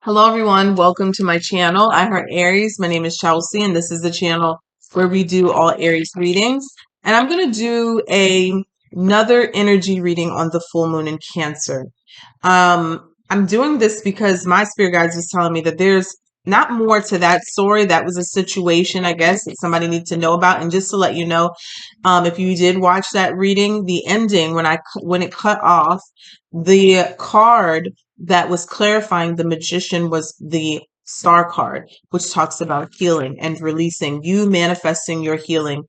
Hello, everyone. Welcome to my channel. I Heart Aries. My name is Chelsea, and this is the channel where we do all Aries readings. And I'm going to do another energy reading on the full moon in Cancer. I'm doing this because my spirit guides was telling me that there's not more to that story. That was a situation, I guess, that somebody needs to know about. And just to let you know, if you did watch that reading, the ending when it cut off, the card that was clarifying the magician was the star card, which talks about healing and releasing, you manifesting your healing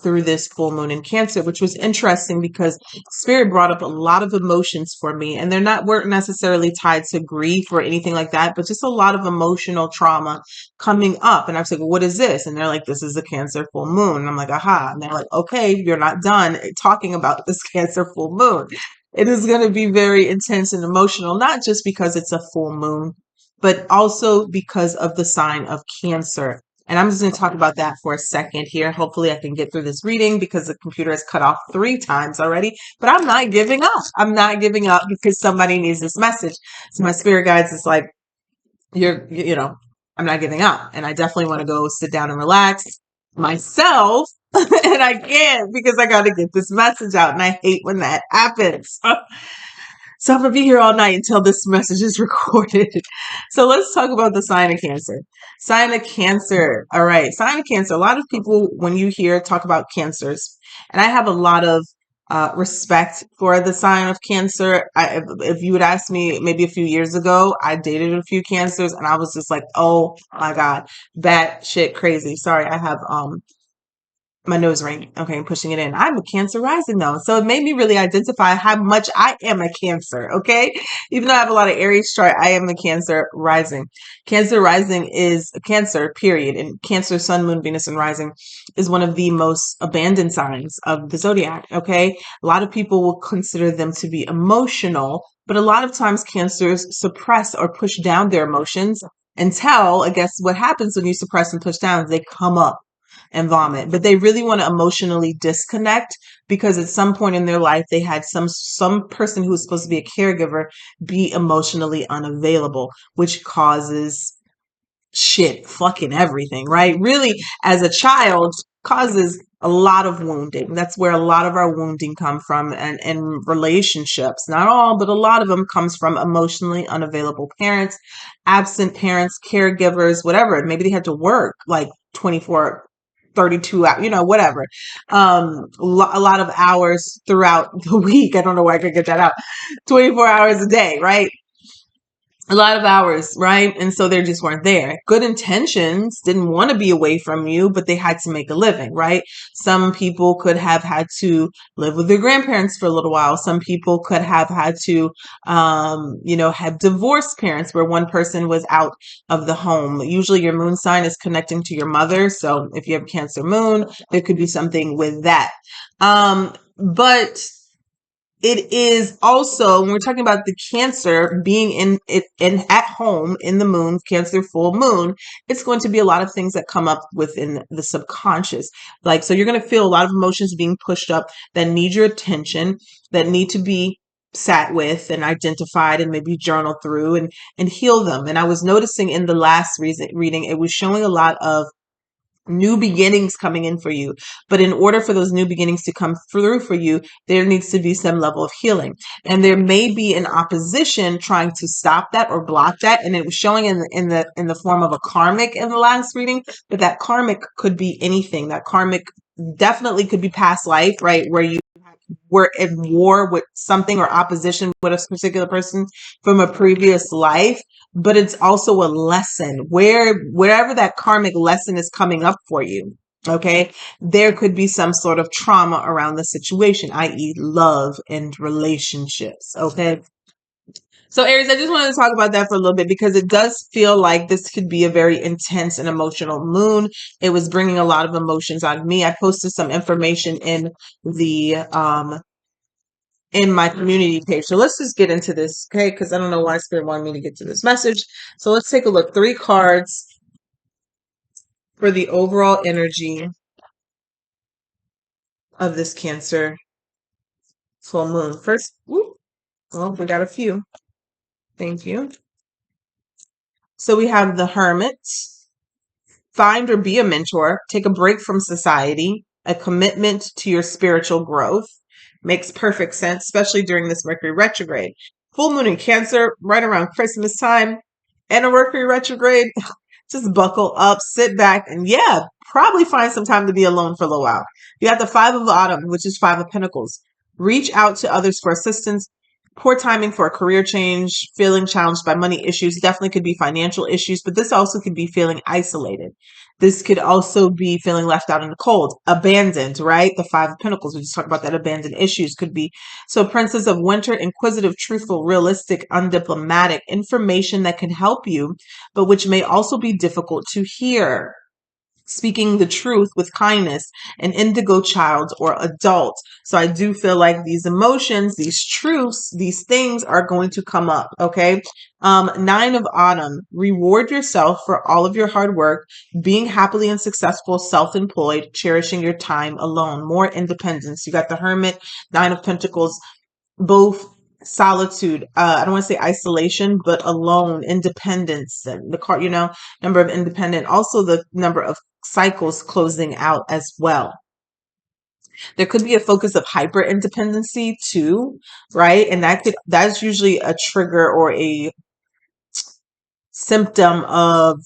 through this full moon in Cancer, which was interesting because spirit brought up a lot of emotions for me, and weren't necessarily tied to grief or anything like that, but just a lot of emotional trauma coming up. And I was like, well, what is this? And they're like, this is a Cancer full moon. And I'm like, aha. And they're like, okay, you're not done talking about this Cancer full moon. It is going to be very intense and emotional, not just because it's a full moon, but also because of the sign of Cancer. And I'm just going to talk about that for a second here. Hopefully I can get through this reading because the computer has cut off 3 times already, but I'm not giving up. I'm not giving up because somebody needs this message. So my spirit guides is like, I'm not giving up. And I definitely want to go sit down and relax myself. And I can't because I got to get this message out. And I hate when that happens. So I'm going to be here all night until this message is recorded. So let's talk about the sign of Cancer. Sign of Cancer. All right. Sign of Cancer. A lot of people, when you hear talk about cancers, and I have a lot of respect for the sign of Cancer. If you would ask me maybe a few years ago, I dated a few cancers and I was just like, oh my God, bat shit crazy. Sorry, I have my nose ring. Okay, I'm pushing it in. I'm a Cancer rising though. So it made me really identify how much I am a Cancer. Okay. Even though I have a lot of Aries chart, I am a Cancer rising. Cancer rising is a Cancer, period. And Cancer, Sun, Moon, Venus, and rising is one of the most abandoned signs of the zodiac. Okay. A lot of people will consider them to be emotional, but a lot of times Cancers suppress or push down their emotions until, I guess, what happens when you suppress and push down is they come up and vomit, but they really want to emotionally disconnect because at some point in their life they had some person who was supposed to be a caregiver be emotionally unavailable, which causes shit, fucking everything, right? Really, as a child, causes a lot of wounding. That's where a lot of our wounding come from, and relationships. Not all, but a lot of them comes from emotionally unavailable parents, absent parents, caregivers, whatever. Maybe they had to work like 24 32 hours, whatever. A lot of hours throughout the week. I don't know where I could get that out. 24 hours a day, right? A lot of hours, right? And so they just weren't there. Good intentions, didn't want to be away from you, but they had to make a living, right? Some people could have had to live with their grandparents for a little while. Some people could have had to, have divorced parents where one person was out of the home. Usually your moon sign is connecting to your mother. So if you have Cancer moon, there could be something with that. But it is also, when we're talking about the Cancer being in at home in the moon, Cancer full moon, it's going to be a lot of things that come up within the subconscious. Like, so you're going to feel a lot of emotions being pushed up that need your attention, that need to be sat with and identified and maybe journal through and heal them. And I was noticing in the last reading, it was showing a lot of new beginnings coming in for you. But in order for those new beginnings to come through for you, there needs to be some level of healing. And there may be an opposition trying to stop that or block that. And it was showing in the form of a karmic in the last reading, but that karmic could be anything. That karmic definitely could be past life, right? Where you were at war with something or opposition with a particular person from a previous life, but it's also a lesson wherever that karmic lesson is coming up for you. Okay, there could be some sort of trauma around the situation, i.e., love and relationships. Okay, so Aries, I just wanted to talk about that for a little bit because it does feel like this could be a very intense and emotional moon. It was bringing a lot of emotions out of me. I posted some information the in my community page. So let's just get into this, okay? Because I don't know why Spirit wanted me to get to this message. So let's take a look. 3 cards for the overall energy of this Cancer full moon. First, well, we got a few. Thank you. So we have the Hermit. Find or be a mentor. Take a break from society. A commitment to your spiritual growth. Makes perfect sense, especially during this Mercury retrograde. Full moon in Cancer right around Christmas time and a Mercury retrograde. Just buckle up, sit back, and yeah, probably find some time to be alone for a little while. You got the Five of Autumn, which is Five of Pentacles. Reach out to others for assistance. Poor timing for a career change, feeling challenged by money issues, definitely could be financial issues, but this also could be feeling isolated. This could also be feeling left out in the cold, abandoned, right? The Five of Pentacles, we just talked about that abandoned issues could be. So Princess of Winter, inquisitive, truthful, realistic, undiplomatic, information that can help you, but which may also be difficult to hear. Speaking the truth with kindness, an indigo child or adult. So I do feel like these emotions, these truths, these things are going to come up. Okay. Nine of Autumn, reward yourself for all of your hard work, being happily and successful, self-employed, cherishing your time alone, more independence. You got the Hermit, Nine of Pentacles, both solitude, I don't want to say isolation, but alone, independence, and the card, number of independent, also the number of cycles closing out as well. There could be a focus of hyper independency too, right? And that's usually a trigger or a symptom of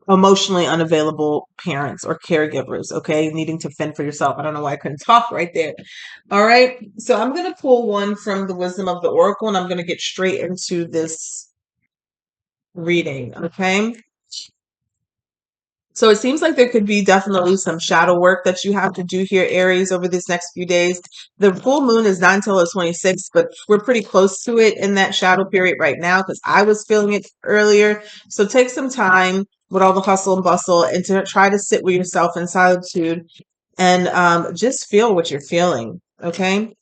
emotionally unavailable parents or caregivers, okay? Needing to fend for yourself. I don't know why I couldn't talk right there. All right. So I'm going to pull one from the Wisdom of the Oracle, and I'm going to get straight into this reading, okay? So it seems like there could be definitely some shadow work that you have to do here, Aries, over this next few days. The full moon is not until the 26th, but we're pretty close to it in that shadow period right now because I was feeling it earlier. So take some time with all the hustle and bustle and to try to sit with yourself in solitude and just feel what you're feeling, okay?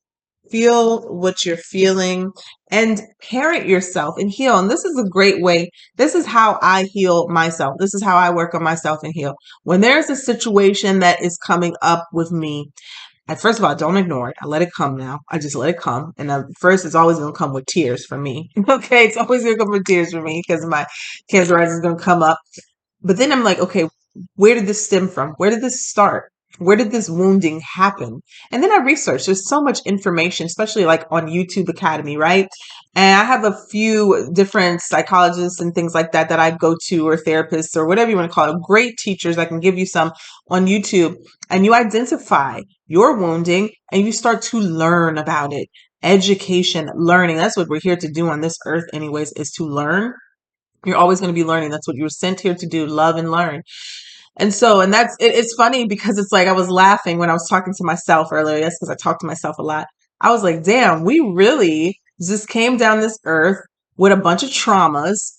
Feel what you're feeling and parent yourself and heal. And this is a great way. This is how I heal myself. This is how I work on myself and heal. When there's a situation that is coming up with me, first of all, I don't ignore it. I let it come now. I just let it come. And first, it's always going to come with tears for me. Okay. It's always going to come with tears for me because my Cancer rising is going to come up. But then I'm like, okay, where did this stem from? Where did this start? Where did this wounding happen? And then I researched. There's so much information, especially like on YouTube Academy, right? And I have a few different psychologists and things like that I go to, or therapists, or whatever you want to call it. Great teachers that can give you some on YouTube. And you identify your wounding and you start to learn about it. Education, learning. That's what we're here to do on this earth, anyways, is to learn. You're always going to be learning. That's what you were sent here to do, love and learn. And so, and it's funny because it's like I was laughing when I was talking to myself earlier. Yes, because I talk to myself a lot. I was like, damn, we really just came down this earth with a bunch of traumas.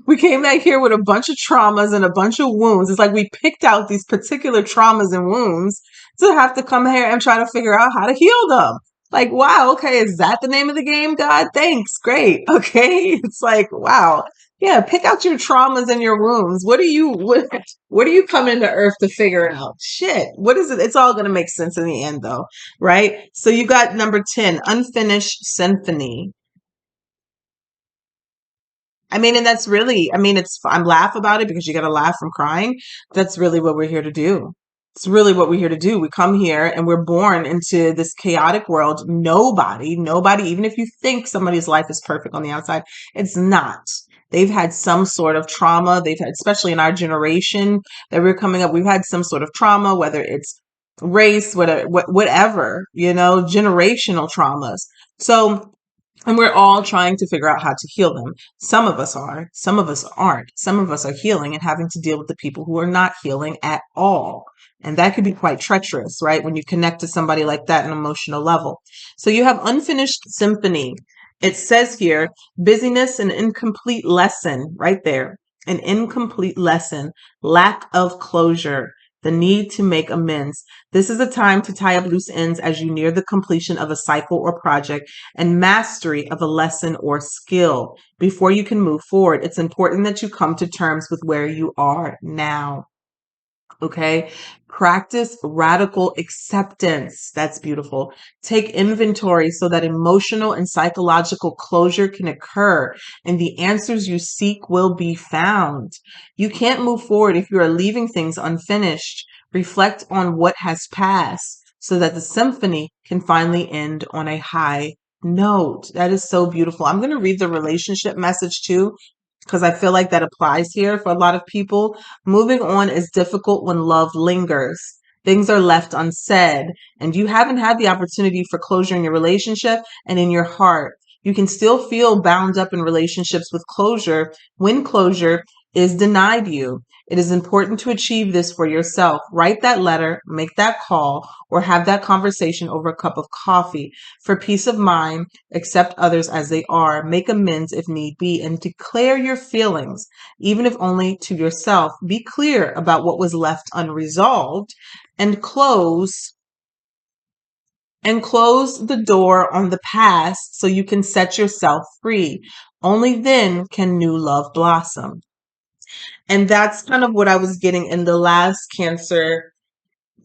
We came back here with a bunch of traumas and a bunch of wounds. It's like we picked out these particular traumas and wounds to have to come here and try to figure out how to heal them. Like, wow, okay, is that the name of the game, God? Thanks, great. Okay. It's like, wow. Yeah, pick out your traumas and your wounds. What do you come into earth to figure out? Shit. What is it? It's all going to make sense in the end though, right? So you got number 10, unfinished symphony. I mean, and that's really, I mean, I'm laugh about it because you got to laugh from crying. That's really what we're here to do. It's really what we're here to do. We come here and we're born into this chaotic world. Nobody, even if you think somebody's life is perfect on the outside, it's not. They've had some sort of trauma. They've had, especially in our generation that we're coming up, we've had some sort of trauma, whether it's race, whatever, generational traumas. So, and we're all trying to figure out how to heal them. Some of us are, some of us aren't. Some of us are healing and having to deal with the people who are not healing at all. And that could be quite treacherous, right? When you connect to somebody like that on an emotional level. So you have unfinished symphony. It says here, busyness and incomplete lesson, right there. An incomplete lesson, lack of closure, the need to make amends. This is a time to tie up loose ends as you near the completion of a cycle or project and mastery of a lesson or skill. Before you can move forward, it's important that you come to terms with where you are now. Okay. Practice radical acceptance. That's beautiful. Take inventory so that emotional and psychological closure can occur and the answers you seek will be found. You can't move forward if you are leaving things unfinished. Reflect on what has passed so that the symphony can finally end on a high note. That is so beautiful. I'm going to read the relationship message too, because I feel like that applies here for a lot of people. Moving on is difficult when love lingers. Things are left unsaid, and you haven't had the opportunity for closure in your relationship and in your heart. You can still feel bound up in relationships with closure when closure is denied you. It is important to achieve this for yourself. Write that letter, make that call, or have that conversation over a cup of coffee. For peace of mind, accept others as they are, make amends if need be, and declare your feelings, even if only to yourself. Be clear about what was left unresolved and close the door on the past so you can set yourself free. Only then can new love blossom. And that's kind of what I was getting in the last Cancer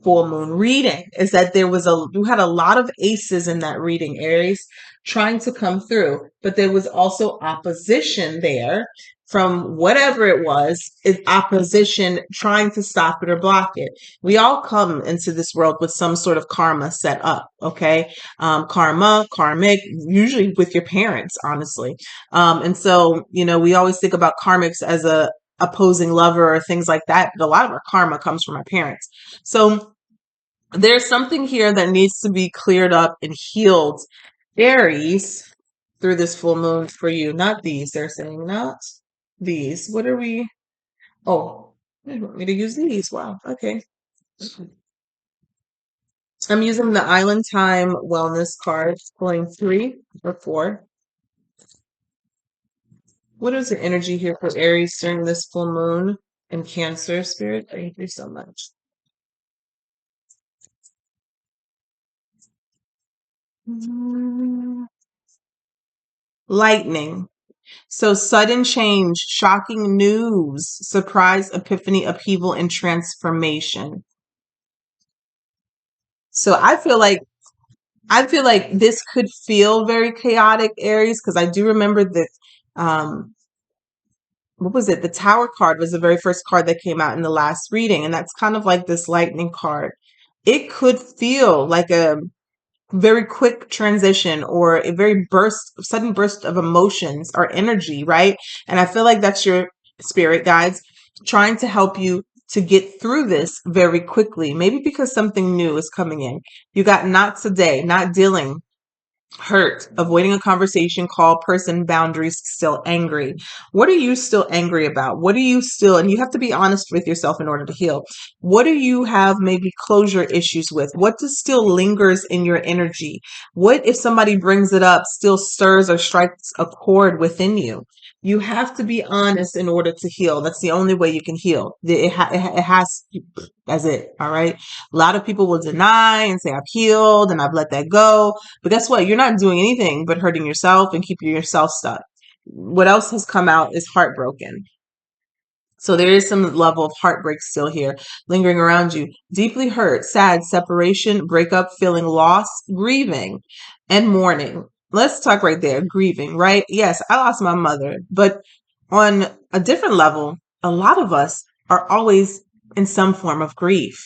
full moon reading, is that you had a lot of aces in that reading, Aries, trying to come through, but there was also opposition there from whatever it was, is opposition trying to stop it or block it. We all come into this world with some sort of karma set up, okay? Karmic, usually with your parents, honestly. And so, we always think about karmics as a opposing lover or things like that, but a lot of our karma comes from our parents. So there's something here that needs to be cleared up and healed, Aries, through this full moon for you. Not these, they're saying, not these. What are we? Oh, they want me to use these. Wow. Okay. I'm using the Island Time Wellness card, pulling 3 or 4. What is the energy here for Aries during this full moon and Cancer, Spirit? Thank you so much. Lightning. So sudden change, shocking news, surprise, epiphany, upheaval, and transformation. So I feel like this could feel very chaotic, Aries, because I do remember that what was it? The Tower card was the very first card that came out in the last reading, and that's kind of like this lightning card. It could feel like a very quick transition or a very sudden burst of emotions or energy, right? And I feel like that's your spirit guides trying to help you to get through this very quickly. Maybe because something new is coming in. You got not today, not dealing, hurt, avoiding a conversation, call, person, boundaries, still angry. What are you still angry about? What are you still, and you have to be honest with yourself in order to heal. What do you have maybe closure issues with? What does still lingers in your energy? What if somebody brings it up, still stirs or strikes a chord within you? You have to be honest in order to heal. That's the only way you can heal. It has, that's it. All right. A lot of people will deny and say, I've healed and I've let that go. But guess what? You're not doing anything but hurting yourself and keeping yourself stuck. What else has come out is heartbroken. So there is some level of heartbreak still here, lingering around you. Deeply hurt, sad, separation, breakup, feeling lost, grieving, and mourning. Let's talk right there. Grieving, right? Yes, I lost my mother, but on a different level, a lot of us are always in some form of grief,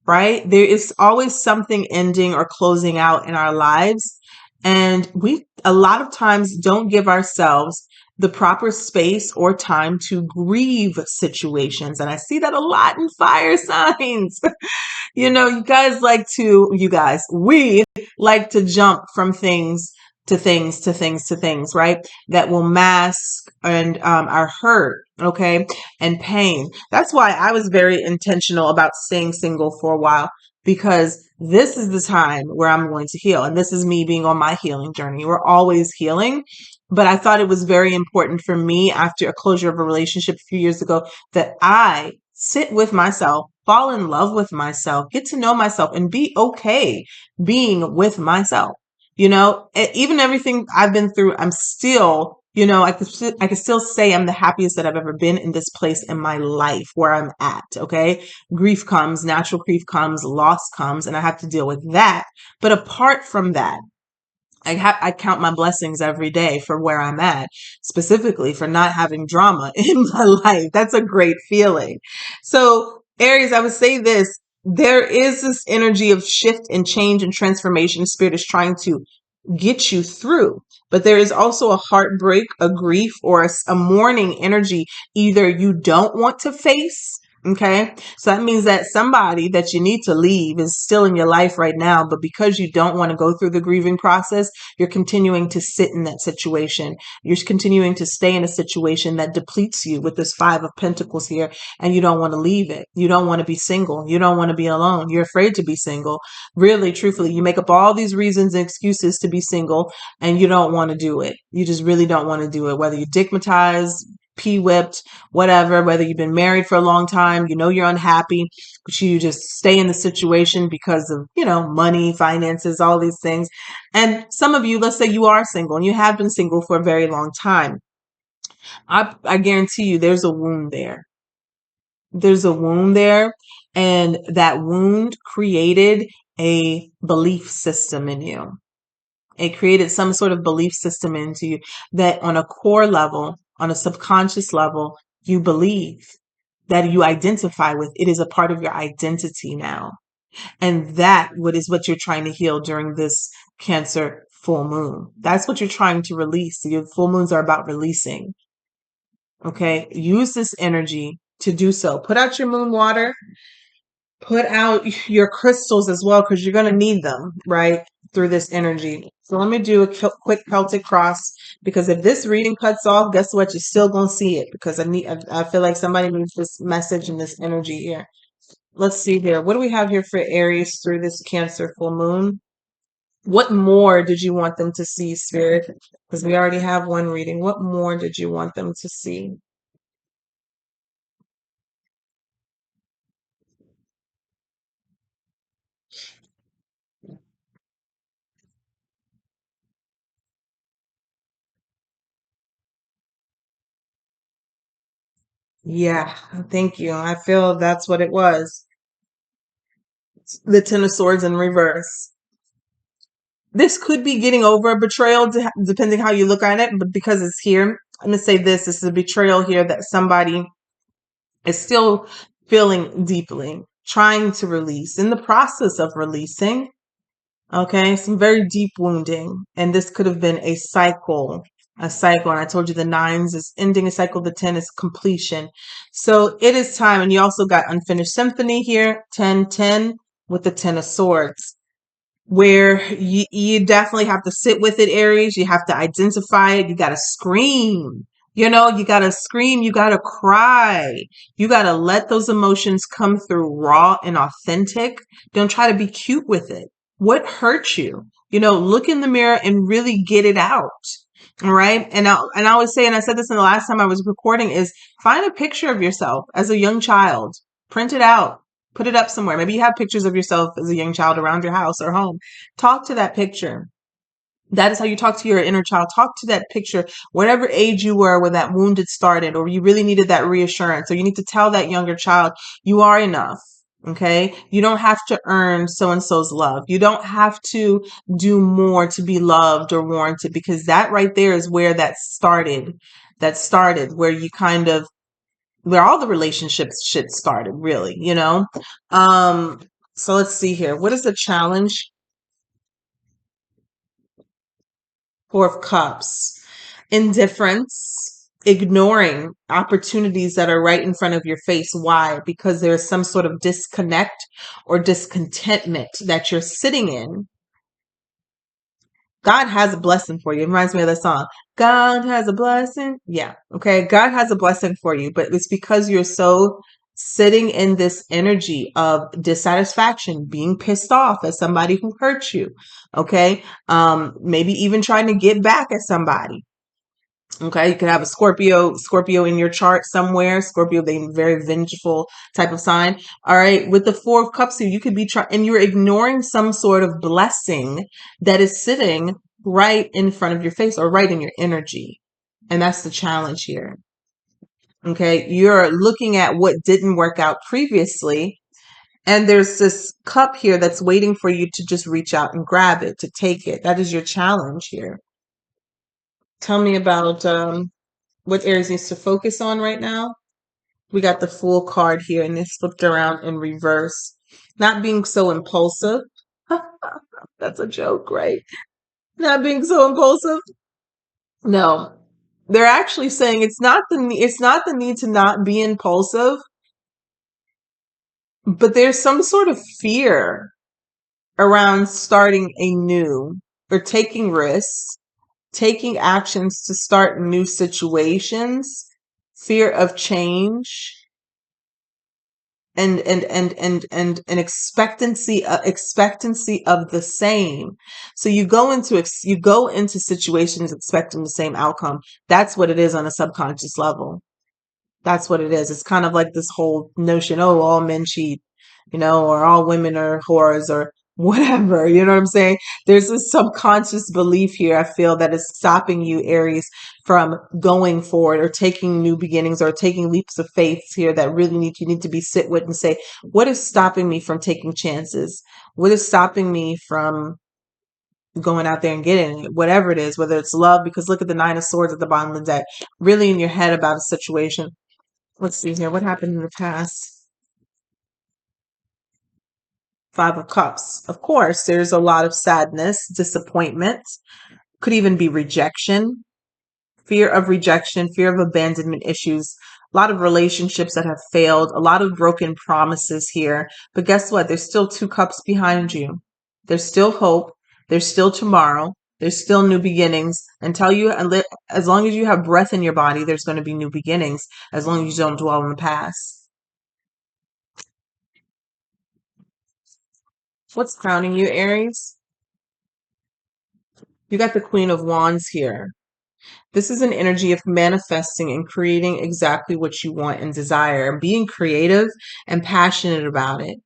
right? There is always something ending or closing out in our lives. And we, a lot of times, don't give ourselves the proper space or time to grieve situations. And I see that a lot in fire signs. We like to jump from things to things to things to things, right? That will mask and our hurt, okay, and pain. That's why I was very intentional about staying single for a while, because this is the time where I'm going to heal. And this is me being on my healing journey. We're always healing. But I thought it was very important for me, after a closure of a relationship a few years ago, that I sit with myself, fall in love with myself, get to know myself, and be okay being with myself. Even everything I've been through, I'm still I could still say I'm the happiest that I've ever been in this place in my life where I'm at. Okay. Grief comes, natural grief comes, loss comes, and I have to deal with that. But apart from that, I count my blessings every day for where I'm at, specifically for not having drama in my life. That's a great feeling. So, Aries, I would say this. There is this energy of shift and change and transformation. Spirit is trying to get you through. But there is also a heartbreak, a grief, or a mourning energy either you don't want to face. Okay. So that means that somebody that you need to leave is still in your life right now. But because you don't want to go through the grieving process, you're continuing to sit in that situation. You're continuing to stay in a situation that depletes you with this 5 of Pentacles here. And you don't want to leave it. You don't want to be single. You don't want to be alone. You're afraid to be single. Really, truthfully, you make up all these reasons and excuses to be single and you don't want to do it. You just really don't want to do it. Whether you're digmatized, whipped, whatever, whether you've been married for a long time, you're unhappy, but you just stay in the situation because of, money, finances, all these things. And some of you, let's say you are single and you have been single for a very long time. I guarantee you there's a wound there. There's a wound there, and that wound created a belief system in you. It created some sort of belief system into you that on a core level, on a subconscious level, you believe, that you identify with. It is a part of your identity now. And that is what you're trying to heal during this Cancer full moon. That's what you're trying to release. Your full moons are about releasing. Okay. Use this energy to do so. Put out your moon water. Put out your crystals as well, because you're going to need them, right, through this energy. So let me do a quick Celtic Cross, because if this reading cuts off, guess what? You're still going to see it, because I feel like somebody needs this message and this energy here. Let's see here. What do we have here for Aries through this Cancer full moon? What more did you want them to see, Spirit? Because we already have one reading. What more did you want them to see? Yeah, thank you. I feel that's what it was. The Ten of Swords in reverse. This could be getting over a betrayal, depending how you look at it. But because it's here, I'm going to say this is a betrayal here that somebody is still feeling deeply, trying to release, in the process of releasing. Okay, some very deep wounding. And this could have been a cycle. A cycle. And I told you the 9s is ending a cycle, the 10 is completion. So it is time. And you also got Unfinished Symphony here, 10-10 with the 10 of Swords, where you definitely have to sit with it, Aries. You have to identify it. You got to scream. You got to scream. You got to cry. You got to let those emotions come through raw and authentic. Don't try to be cute with it. What hurt you? Look in the mirror and really get it out. All right. And I always say, and I said this in the last time I was recording, is find a picture of yourself as a young child, print it out, put it up somewhere. Maybe you have pictures of yourself as a young child around your house or home. Talk to that picture. That is how you talk to your inner child. Talk to that picture, whatever age you were when that wound had started, or you really needed that reassurance, or you need to tell that younger child, you are enough. Okay. You don't have to earn so-and-so's love. You don't have to do more to be loved or warranted, because that right there is where that started. That started where you kind of, where all the relationships shit started, really, So let's see here. What is the challenge? 4 of Cups. Indifference, ignoring opportunities that are right in front of your face. Why? Because there's some sort of disconnect or discontentment that you're sitting in. God has a blessing for you. It reminds me of the song. God has a blessing. Yeah. Okay. God has a blessing for you, but it's because you're so sitting in this energy of dissatisfaction, being pissed off at somebody who hurt you. Okay. Maybe even trying to get back at somebody. Okay, you could have a Scorpio in your chart somewhere. Scorpio being very vengeful type of sign. All right, with the 4 of Cups here, you could be trying, and you're ignoring some sort of blessing that is sitting right in front of your face or right in your energy. And that's the challenge here. Okay. You're looking at what didn't work out previously. And there's this cup here that's waiting for you to just reach out and grab it, to take it. That is your challenge here. Tell me about what Aries needs to focus on right now. We got the Fool card here, and it's flipped around in reverse. Not being so impulsive. That's a joke, right? Not being so impulsive. No, they're actually saying it's not the need to not be impulsive, but there's some sort of fear around starting anew or taking risks, taking actions to start new situations, fear of change, and expectancy of the same. So you go into situations expecting the same outcome. That's what it is on a subconscious level. That's what it is. It's kind of like this whole notion, oh, all men cheat, or all women are whores or whatever. You know what I'm saying? There's this subconscious belief here, I feel, that is stopping you, Aries, from going forward or taking new beginnings or taking leaps of faith here that really you need to be sit with and say, what is stopping me from taking chances? What is stopping me from going out there and getting it, whatever it is, whether it's love, because look at the Nine of Swords at the bottom of the deck, really in your head about a situation. Let's see here. What happened in the past? Five of Cups. Of course, there's a lot of sadness, disappointment, could even be rejection, fear of rejection, fear of abandonment issues, a lot of relationships that have failed, a lot of broken promises here. But guess what? There's still two cups behind you. There's still hope. There's still tomorrow. There's still new beginnings. As long as you have breath in your body, there's going to be new beginnings, as long as you don't dwell in the past. What's crowning you, Aries? You got the Queen of Wands here. This is an energy of manifesting and creating exactly what you want and desire, and being creative and passionate about it.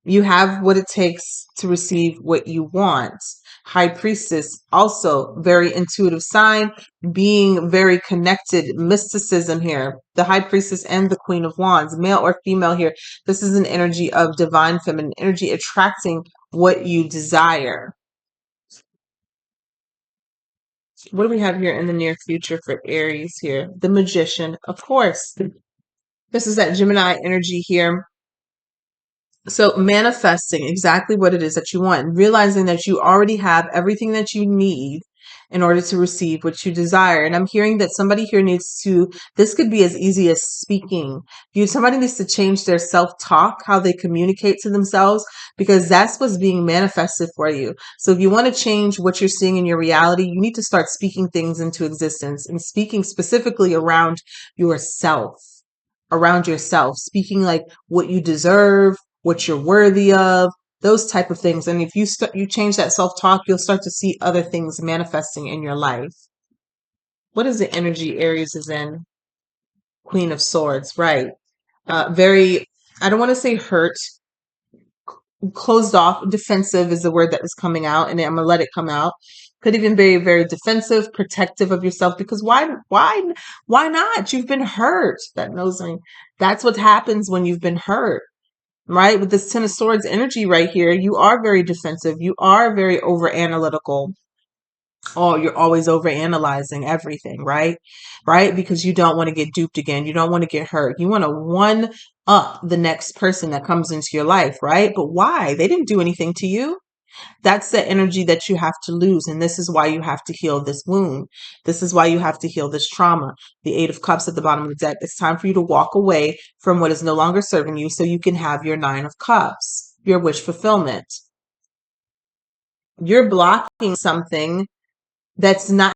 You have what it takes to receive what you want. High Priestess, also very intuitive sign, being very connected, mysticism here. The High Priestess and the Queen of Wands, male or female here. This is an energy of divine feminine energy, attracting what you desire. What do we have here in the near future for Aries here? The Magician, of course. This is that Gemini energy here. So manifesting exactly what it is that you want, realizing that you already have everything that you need in order to receive what you desire. And I'm hearing that somebody here this could be as easy as speaking. Somebody needs to change their self-talk, how they communicate to themselves, because that's what's being manifested for you. So if you want to change what you're seeing in your reality, you need to start speaking things into existence, and speaking specifically around yourself, speaking like what you deserve, what you're worthy of, those type of things. And if you change that self-talk, you'll start to see other things manifesting in your life. What is the energy Aries is in? Queen of Swords, right? Very, I don't want to say hurt, closed off, defensive is the word that is coming out, and I'm gonna let it come out. Could even be very defensive, protective of yourself, because why not? You've been hurt. That's what happens when you've been hurt. Right? With this Ten of Swords energy right here, you are very defensive. You are very over analytical. Oh, you're always over analyzing everything, right? Right? Because you don't want to get duped again. You don't want to get hurt. You want to one up the next person that comes into your life, right? But why? They didn't do anything to you. That's the energy that you have to lose. And this is why you have to heal this wound. This is why you have to heal this trauma. The Eight of Cups at the bottom of the deck. It's time for you to walk away from what is no longer serving you so you can have your Nine of Cups, your wish fulfillment. You're blocking something that's not